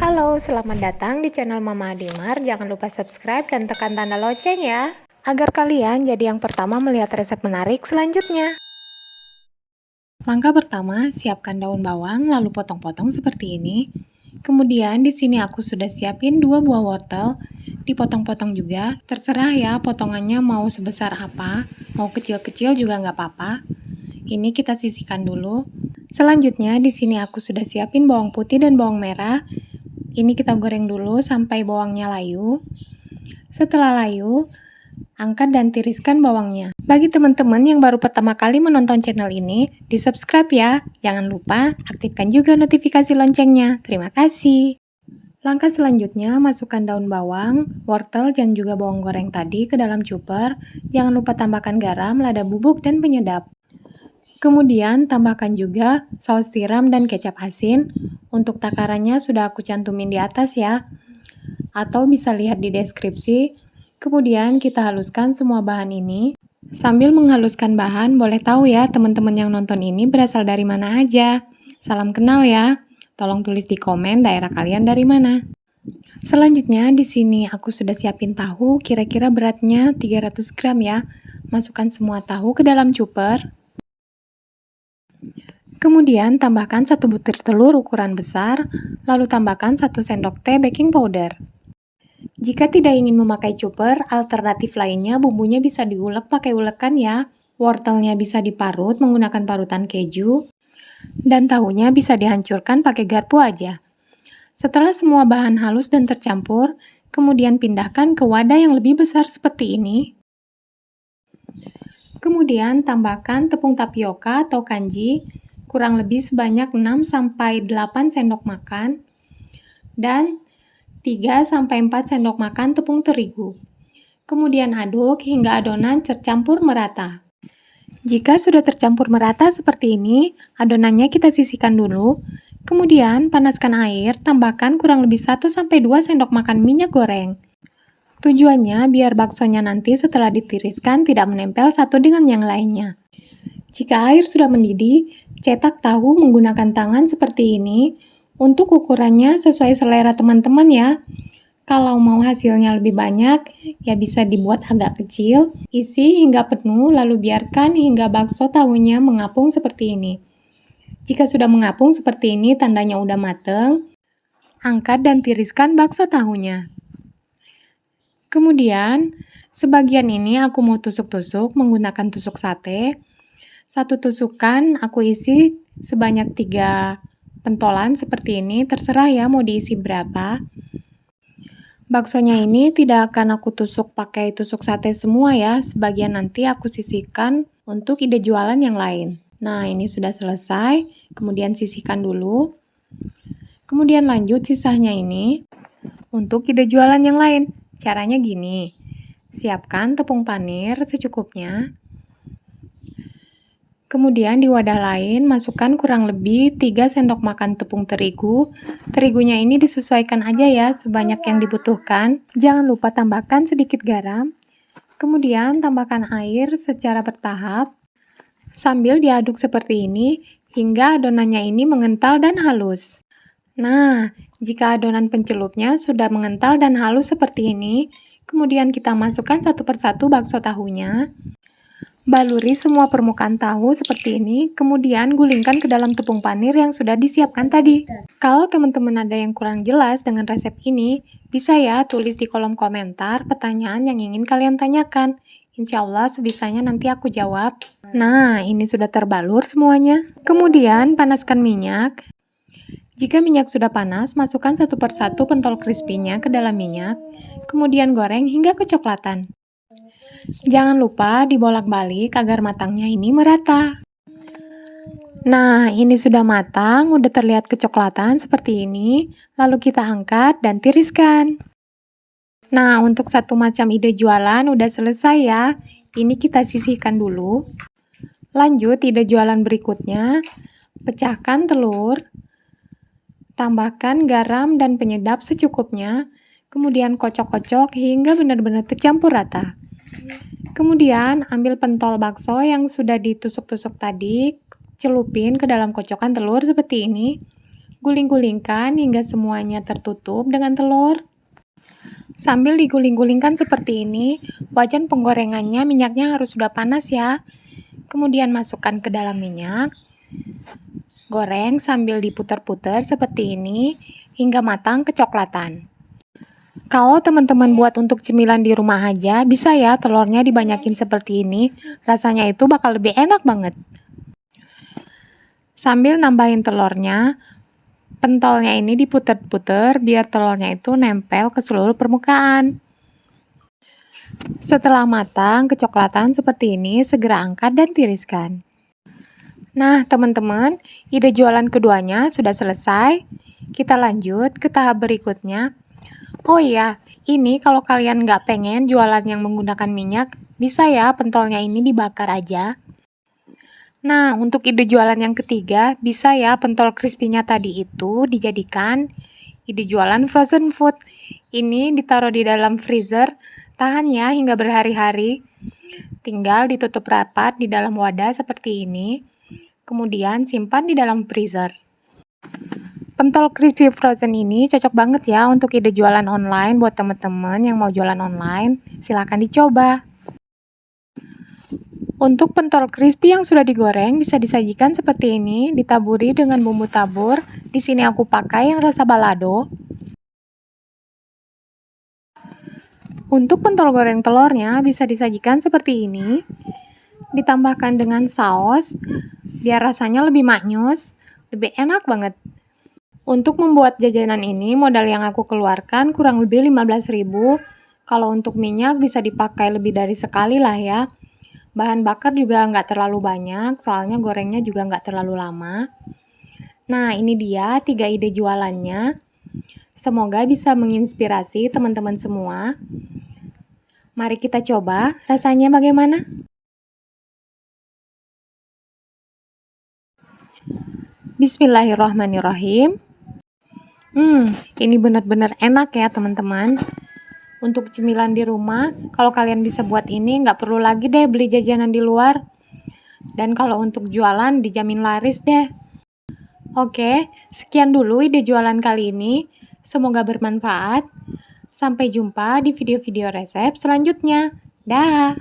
Halo, selamat datang di channel Mama Adimar. Jangan lupa subscribe dan tekan tanda lonceng ya, agar kalian jadi yang pertama melihat resep menarik selanjutnya. Langkah pertama, siapkan daun bawang lalu potong-potong seperti ini. Kemudian di sini aku sudah siapin 2 buah wortel, dipotong-potong juga. Terserah ya potongannya mau sebesar apa, mau kecil-kecil juga nggak apa-apa. Ini kita sisihkan dulu. Selanjutnya di sini aku sudah siapin bawang putih dan bawang merah. Ini kita goreng dulu sampai bawangnya layu. Setelah layu, angkat dan tiriskan bawangnya. Bagi teman-teman yang baru pertama kali menonton channel ini, di-subscribe ya. Jangan lupa aktifkan juga notifikasi loncengnya. Terima kasih. Langkah selanjutnya, masukkan daun bawang, wortel, dan juga bawang goreng tadi ke dalam chopper. Jangan lupa tambahkan garam, lada bubuk, dan penyedap. Kemudian tambahkan juga saus tiram dan kecap asin. Untuk takarannya sudah aku cantumin di atas ya, atau bisa lihat di deskripsi. Kemudian kita haluskan semua bahan ini. Sambil menghaluskan bahan, boleh tahu ya teman-teman yang nonton ini berasal dari mana aja. Salam kenal ya. Tolong tulis di komen daerah kalian dari mana. Selanjutnya di sini aku sudah siapin tahu, kira-kira beratnya 300 gram ya. Masukkan semua tahu ke dalam chopper. Kemudian tambahkan 1 butir telur ukuran besar, lalu tambahkan 1 sendok teh baking powder. Jika tidak ingin memakai chopper, alternatif lainnya bumbunya bisa diulek pakai ulekan ya. Wortelnya bisa diparut menggunakan parutan keju, dan tahunya bisa dihancurkan pakai garpu aja. Setelah semua bahan halus dan tercampur, kemudian pindahkan ke wadah yang lebih besar seperti ini. Kemudian tambahkan tepung tapioka atau kanji, kurang lebih sebanyak 6-8 sendok makan, dan 3-4 sendok makan tepung terigu. Kemudian aduk hingga adonan tercampur merata. Jika sudah tercampur merata seperti ini, adonannya kita sisihkan dulu. Kemudian panaskan air, tambahkan kurang lebih 1-2 sendok makan minyak goreng. Tujuannya biar baksonya nanti setelah ditiriskan tidak menempel satu dengan yang lainnya. Jika air sudah mendidih, cetak tahu menggunakan tangan seperti ini. Untuk ukurannya sesuai selera teman-teman ya. Kalau mau hasilnya lebih banyak, ya bisa dibuat agak kecil. Isi hingga penuh, lalu biarkan hingga bakso tahunya mengapung seperti ini. Jika sudah mengapung seperti ini, tandanya udah mateng. Angkat dan tiriskan bakso tahunya. Kemudian, sebagian ini aku mau tusuk-tusuk menggunakan tusuk sate. 1 tusukan aku isi sebanyak 3 pentolan seperti ini, terserah ya mau diisi berapa. Baksonya ini tidak akan aku tusuk pakai tusuk sate semua ya, sebagian nanti aku sisihkan untuk ide jualan yang lain. Nah, ini sudah selesai, kemudian sisihkan dulu. Kemudian lanjut sisanya ini untuk ide jualan yang lain. Caranya gini, siapkan tepung panir secukupnya. Kemudian di wadah lain, masukkan kurang lebih 3 sendok makan tepung terigu. Terigunya ini disesuaikan aja ya, sebanyak yang dibutuhkan. Jangan lupa tambahkan sedikit garam. Kemudian tambahkan air secara bertahap, sambil diaduk seperti ini, hingga adonannya ini mengental dan halus. Nah, jika adonan pencelupnya sudah mengental dan halus seperti ini, kemudian kita masukkan satu persatu bakso tahunya. Baluri semua permukaan tahu seperti ini, kemudian gulingkan ke dalam tepung panir yang sudah disiapkan tadi. Kalau teman-teman ada yang kurang jelas dengan resep ini, bisa ya tulis di kolom komentar pertanyaan yang ingin kalian tanyakan. Insya Allah sebisanya nanti aku jawab. Nah, ini sudah terbalur semuanya. Kemudian panaskan minyak. Jika minyak sudah panas, masukkan satu persatu pentol crispy-nya ke dalam minyak, kemudian goreng hingga kecoklatan. Jangan lupa dibolak-balik agar matangnya ini merata. Nah, ini sudah matang, udah terlihat kecoklatan seperti ini. Lalu kita angkat dan tiriskan. Nah, untuk satu macam ide jualan udah selesai ya. Ini kita sisihkan dulu. Lanjut ide jualan berikutnya. Pecahkan telur. Tambahkan garam dan penyedap secukupnya. Kemudian kocok-kocok hingga benar-benar tercampur rata. Kemudian ambil pentol bakso yang sudah ditusuk-tusuk tadi, celupin ke dalam kocokan telur seperti ini. Guling-gulingkan hingga semuanya tertutup dengan telur. Sambil diguling-gulingkan seperti ini, wajan penggorengannya minyaknya harus sudah panas ya. Kemudian masukkan ke dalam minyak. Goreng sambil diputar-putar seperti ini hingga matang kecoklatan. Kalau teman-teman buat untuk cemilan di rumah aja, bisa ya telurnya dibanyakin seperti ini. Rasanya itu bakal lebih enak banget. Sambil nambahin telurnya, pentolnya ini diputer-puter biar telurnya itu nempel ke seluruh permukaan. Setelah matang kecoklatan seperti ini, segera angkat dan tiriskan. Nah, teman-teman, ide jualan keduanya sudah selesai. Kita lanjut ke tahap berikutnya. Oh iya, ini kalau kalian nggak pengen jualan yang menggunakan minyak, bisa ya pentolnya ini dibakar aja. Nah, untuk ide jualan yang ketiga, bisa ya pentol crispy-nya tadi itu dijadikan ide jualan frozen food. Ini ditaruh di dalam freezer, tahan ya hingga berhari-hari. Tinggal ditutup rapat di dalam wadah seperti ini, kemudian simpan di dalam freezer. Pentol crispy frozen ini cocok banget ya untuk ide jualan online buat teman-teman yang mau jualan online. Silahkan dicoba. Untuk pentol crispy yang sudah digoreng bisa disajikan seperti ini, ditaburi dengan bumbu tabur. Di sini aku pakai yang rasa balado. Untuk pentol goreng telurnya bisa disajikan seperti ini. Ditambahkan dengan saus biar rasanya lebih maknyus, lebih enak banget. Untuk membuat jajanan ini modal yang aku keluarkan kurang lebih 15.000. Kalau untuk minyak bisa dipakai lebih dari sekali lah ya. Bahan bakar juga nggak terlalu banyak, soalnya gorengnya juga nggak terlalu lama. Nah, ini dia 3 ide jualannya. Semoga bisa menginspirasi teman-teman semua. Mari kita coba, rasanya bagaimana? Bismillahirrahmanirrahim. Ini benar-benar enak ya teman-teman. Untuk cemilan di rumah, kalau kalian bisa buat ini, nggak perlu lagi deh beli jajanan di luar. Dan kalau untuk jualan, dijamin laris deh. Oke, sekian dulu ide jualan kali ini. Semoga bermanfaat. Sampai jumpa di video-video resep selanjutnya. Dah!